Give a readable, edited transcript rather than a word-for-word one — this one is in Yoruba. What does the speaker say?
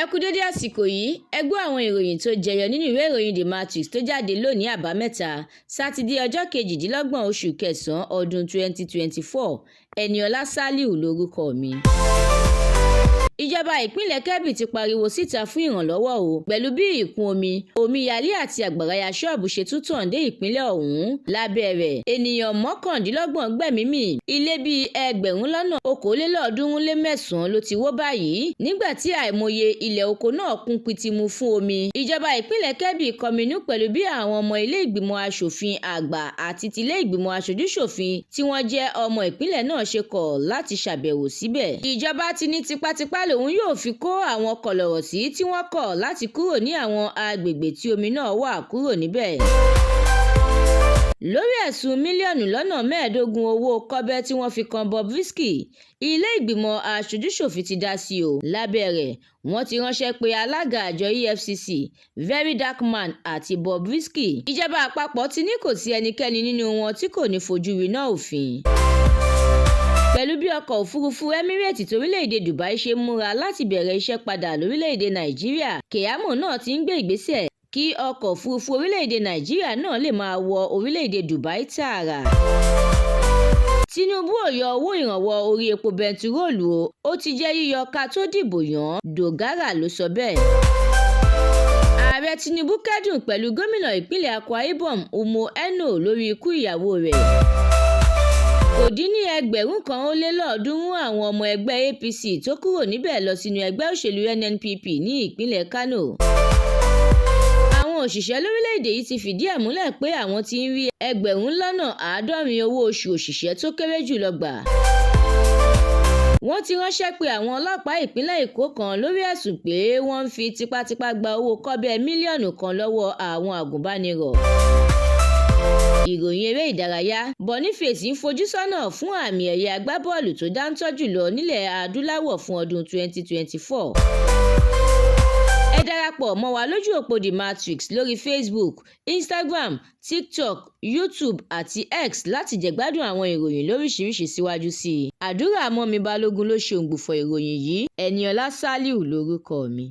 Ẹ kú dédé àsìkò yìí, ẹ gbọ́ àwọn ìròyìn tó jẹyọ nínú ìwé ìròyìn The Matrix tó jáde lónìí Àbámẹ́ta, Sátidé ọjọ́ 28 oṣù kẹsàn-án ọdún 2024. Ẹniọlá Sálíù lórúkọ mi. Ìjọba ìpínlẹ̀ Kebbi ti pariwo síta fún ìrànlọ́wọ́ pẹ̀lú bí ìkún omíyalé àti àgbàrá ṣọ́ọ̀bù ṣe tún tàn dé ìpínlẹ̀ ọ̀hún. Lábẹ́ rẹ̀, ènìyàn 29 gbẹ̀mí mì, ilé bíi 1,219 ló ti wó báyìí, nígbà tí àìmọye ilẹ̀ oko náà kún pitimu fún omi. Ìjọba ìpínlẹ̀ Kebbi kọminú pẹ̀lú bí àwọn ọmọ ilé ìgbìmọ̀ aṣòfin àgbà àti tilé ìgbìmọ̀ aṣojú-ṣòfin tí wọ́n jẹ́ ọmọ ìpínlẹ̀ náà ṣe kọ̀ láti ṣàbẹ̀wò síbẹ̀. Ìjọba ti ní tipátipá lòun yóò fi kó àwọn kọ̀lọ̀rọ̀ sí tí wọ́n kọ̀ láti kúrò ní àwọn agbègbè tí omi náà wà kúrò níbẹ̀. Lórí ẹ̀sùn mílíọ̀nù lọ́nà 15 owó kọ́bẹ́ tí wọ́n fi kan Bobrisky, ilé ìgbìmọ̀ aṣojú-ṣòfin ti dá sí lábẹ́ rẹ̀, wọ́n ti ránṣẹ́ pé alága àjọ EFCC, Very Dark Man àti Bobrisky. Ìjọba àpapọ̀ ti ní kò sí ẹnikẹ́ni nínú wọn tí kò ní fojú winá òfin. Pẹ̀lú bí ọkọ̀ òfurufú Emirates torílẹ̀-èdè Dubai ṣe múra láti bẹ̀rẹ̀ iṣẹ́ padà lórílẹ̀-èdè Nàìjíríà, Keyamo náà ti ń gbé ìgbésẹ̀ kí ọkọ̀ òfurufú orílẹ̀-èdè Nàìjíríà náà lè máa wọ orílẹ̀-èdè Dubai tààrà. Tinubu ò yọ owó ìrànwọ́ orí epo bẹntiróòlù ó ti jẹ́ yíyọ ká tó dìbò yàn, Dogara ló sọ bẹ́ẹ̀. Ààrẹ Tinubu kẹ́dùn pẹ̀lú gómìnà ìpínlẹ̀ Akwa Ibom Umo Eno lórí ikú ìyàwó rẹ̀. Kò dín ní 1,100 àwọn ọmọ ẹgbẹ́ APC tó kúrò níbẹ̀ lọ sínú ẹgbẹ́ òṣèlú NNPP ní ìpínlẹ̀ Kano. Àwọn òṣìṣẹ́ lórílẹ̀-èdè yìí ti fìdí ẹ̀ múlẹ̀ pé àwọn ti ń rí 70 owó oṣù òṣìṣẹ́ tó kéré jùlọ gbà. Wọ́n ti ránṣẹ́ pé àwọn ọlọ́pàá ìpínlẹ̀ Èkó kan lórí ẹ̀sùn pé wọ́n ń fi tipátipá gba owó kọ́bẹ̀ mílíọ̀nù kan lọ́wọ́ àwọn àgùnbánirọ̀. Ìròyìn eré ìdárayá, Boniface ń fojú sọ́nà fún àmì ẹ̀yẹ agbábọ́ọ̀lù tó dáńtọ́ jùlọ nílẹ̀ adúláwọ̀ fún ọdún 2024. Ẹ darapọ̀ mọ́ wa lójú òpó The Matrix lórí Facebook, Instagram, TikTok, YouTube àti X láti jẹ̀gbádùn àwọn ìròyìn lóríṣiríṣi síwájú sí i. Àdúrà Mọ́mi Balógun ló ṣe òǹgbùfọ̀ ìròyìn yìí. Ẹniọlá Sálíù lórúkọ mi.